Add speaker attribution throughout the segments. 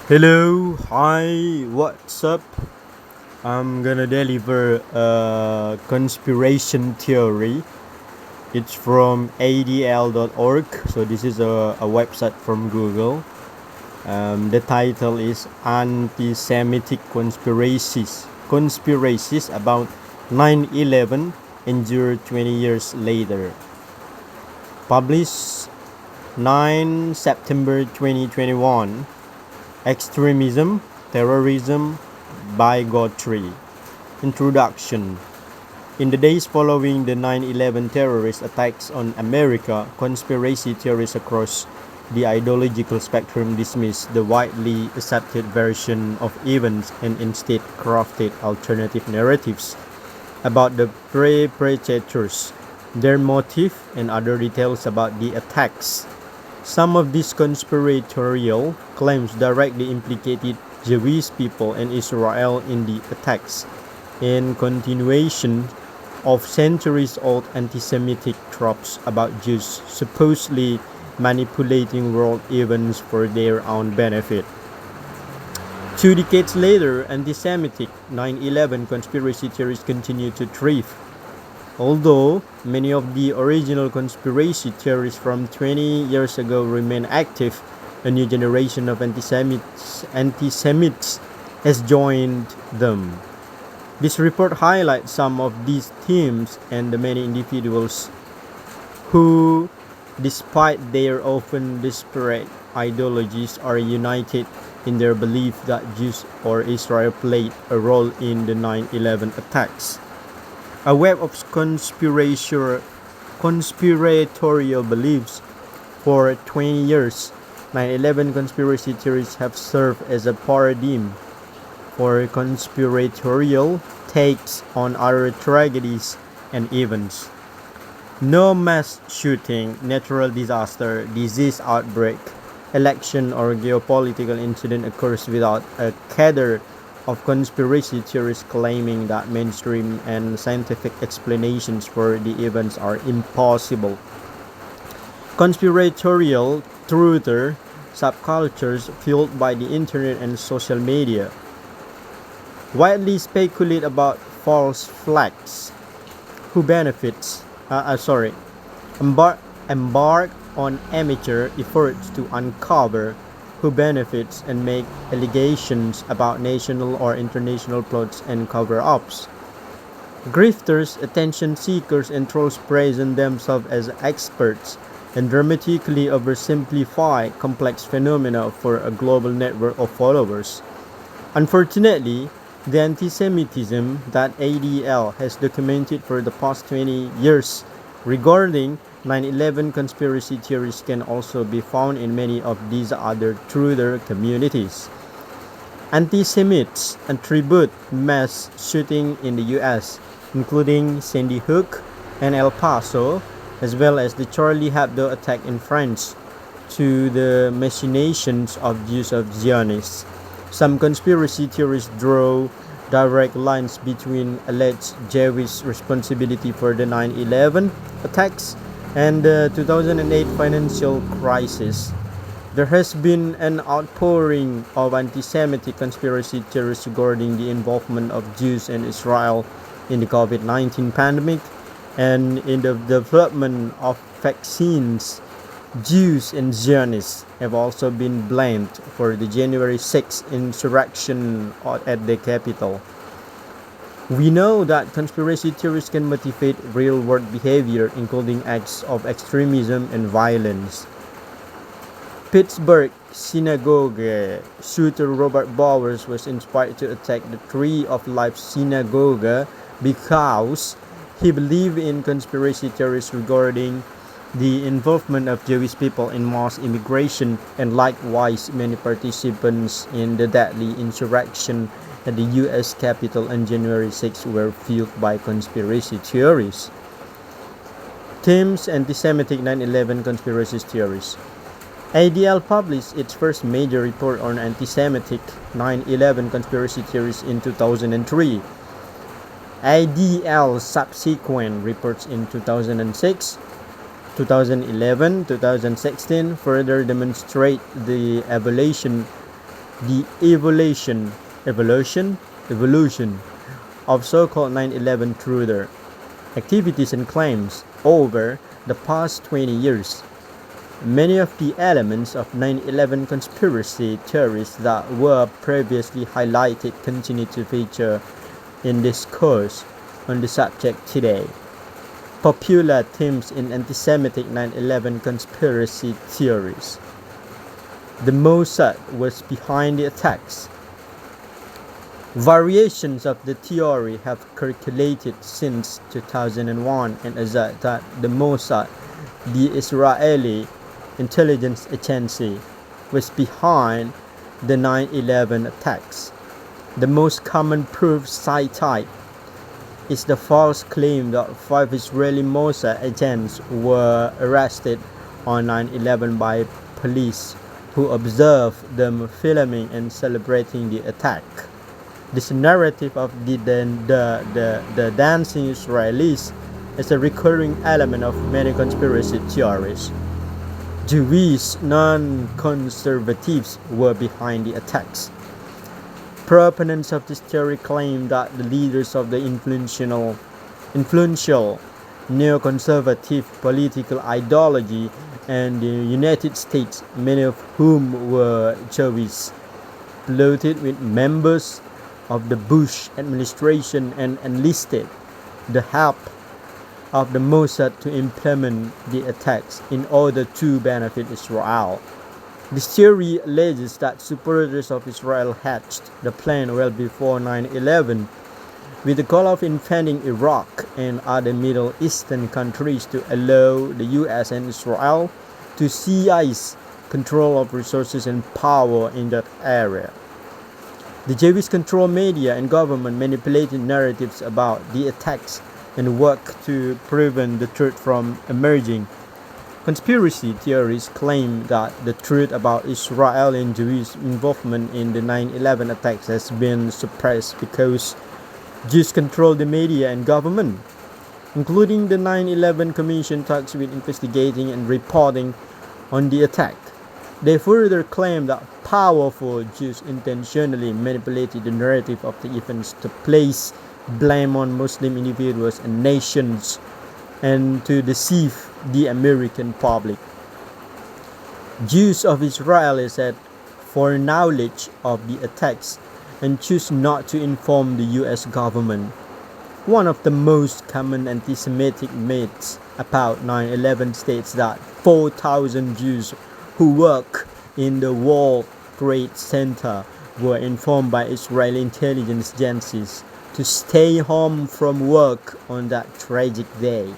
Speaker 1: Hello, hi, what's up? I'm gonna deliver a conspiration theory. It's from adl.org, so this is a website from Google. The title is Anti-Semitic Conspiracies about 9/11 endure 20 years later. Published 9 September 2021. Extremism, Terrorism, Bigotry. Introduction. In the days following the 9/11 terrorist attacks on America, conspiracy theories across the ideological spectrum dismissed the widely accepted version of events and instead crafted alternative narratives about the perpetrators, their motive, and other details about the attacks. Some of these conspiratorial claims directly implicated Jewish people and Israel in the attacks, in continuation of centuries-old anti-Semitic tropes about Jews supposedly manipulating world events for their own benefit. 2 decades later, anti-Semitic 9/11 conspiracy theories continue to thrive. Although many of the original conspiracy theories from 20 years ago remain active, a new generation of anti-Semites has joined them. This report highlights some of these themes and the many individuals who, despite their often disparate ideologies, are united in their belief that Jews or Israel played a role in the 9/11 attacks. A web of conspiratorial beliefs for 20 years. 9/11 conspiracy theories have served as a paradigm for conspiratorial takes on other tragedies and events. No mass shooting, natural disaster, disease outbreak, election, or geopolitical incident occurs without a cadre of conspiracy theories claiming that mainstream and scientific explanations for the events are impossible. Conspiratorial truther subcultures fueled by the internet and social media widely speculate about false flags, who benefits, embark, embark on amateur efforts to uncover who benefits and make allegations about national or international plots and cover-ups. Grifters, attention seekers, and trolls present themselves as experts and dramatically oversimplify complex phenomena for a global network of followers. Unfortunately, the anti-Semitism that ADL has documented for the past 20 years regarding 9/11 conspiracy theories can also be found in many of these other truther communities. Anti-Semites attribute mass shooting in the US, including Sandy Hook and El Paso, as well as the Charlie Hebdo attack in France, to the machinations of Jews of Zionists. Some conspiracy theories draw direct lines between alleged Jewish responsibility for the 9/11 attacks and the 2008 financial crisis. There has been an outpouring of anti-Semitic conspiracy theories regarding the involvement of Jews and Israel in the COVID-19 pandemic and in the development of vaccines. Jews and Zionists have also been blamed for the January 6th insurrection at the Capitol. We know that conspiracy theories can motivate real-world behavior, including acts of extremism and violence. Pittsburgh synagogue shooter Robert Bowers was inspired to attack the Tree of Life synagogue because he believed in conspiracy theories regarding the involvement of Jewish people in mass immigration, and likewise many participants in the deadly insurrection at the US Capitol on January 6 were fueled by conspiracy theories. Themes: Anti-Semitic 9/11 conspiracy theories. ADL published its first major report on anti-Semitic 9/11 conspiracy theories in 2003. ADL subsequent reports in 2006, 2011, 2016 further demonstrate the the evolution of so-called 9/11 truther activities and claims over the past 20 years. Many of the elements of 9/11 conspiracy theories that were previously highlighted continue to feature in discourse on the subject today. Popular themes in anti-Semitic 9/11 conspiracy theories. The Mossad was behind the attacks. Variations of the theory have circulated since 2001 and assert that the Mossad, the Israeli intelligence agency, was behind the 9/11 attacks. The most common proof cited is the false claim that 5 Israeli Mossad agents were arrested on 9/11 by police who observed them filming and celebrating the attack. This narrative of the dancing Israelis is a recurring element of many conspiracy theories. Jewish non-conservatives were behind the attacks. Proponents of this theory claim that the leaders of the influential neoconservative political ideology in the United States, many of whom were Jewish, plotted with members of the Bush administration and enlisted the help of the Mossad to implement the attacks in order to benefit Israel. This theory alleges that supporters of Israel hatched the plan well before 9/11 with the goal of invading Iraq and other Middle Eastern countries to allow the US and Israel to seize control of resources and power in that area. The Jewish-controlled media and government manipulated narratives about the attacks and worked to prevent the truth from emerging. Conspiracy theories claim that the truth about Israel and Jewish involvement in the 9/11 attacks has been suppressed because Jews control the media and government, including the 9/11 Commission tasked with investigating and reporting on the attack. They further claim that powerful Jews intentionally manipulated the narrative of the events to place blame on Muslim individuals and nations and to deceive the American public. Jews of Israel said foreknowledge of the attacks and choose not to inform the US government. One of the most common anti-Semitic myths about 9/11 states that 4,000 Jews who work in the World Trade Center were informed by Israeli intelligence agencies to stay home from work on that tragic day.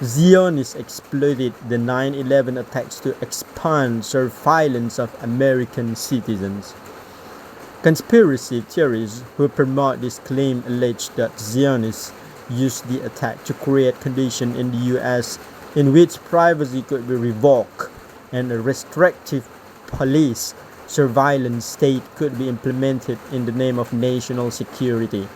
Speaker 1: Zionists exploited the 9/11 attacks to expand surveillance of American citizens. Conspiracy theorists who promote this claim allege that Zionists used the attack to create conditions in the US in which privacy could be revoked and a restrictive police surveillance state could be implemented in the name of national security.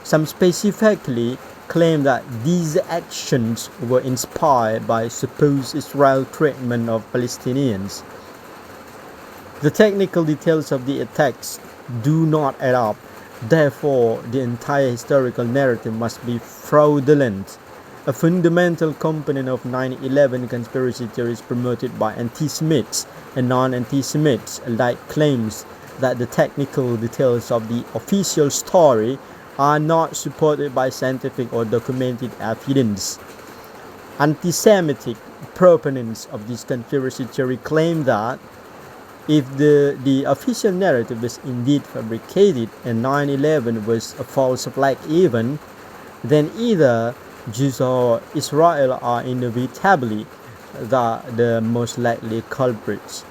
Speaker 1: Some specifically claim that these actions were inspired by supposed Israel treatment of Palestinians. The technical details of the attacks do not add up. Therefore, the entire historical narrative must be fraudulent. A fundamental component of 9/11 conspiracy theories promoted by anti-Semites and non-anti-Semites alike claims that the technical details of the official story are not supported by scientific or documented evidence. Anti-Semitic proponents of this conspiracy theory claim that if the official narrative is indeed fabricated and 9/11 was a false flag event, then either Jews or Israel are inevitably the most likely culprits.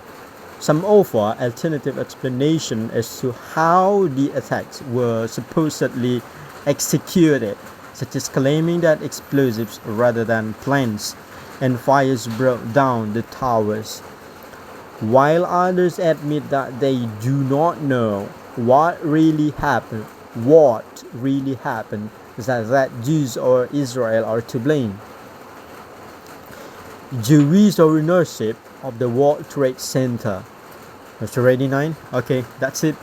Speaker 1: Some offer alternative explanation as to how the attacks were supposedly executed, such as claiming that explosives rather than planes and fires brought down the towers, while others admit that they do not know what really happened. That Jews or Israel are to blame. Jewish ownership of the World Trade Center. It's already 9. Okay, that's it.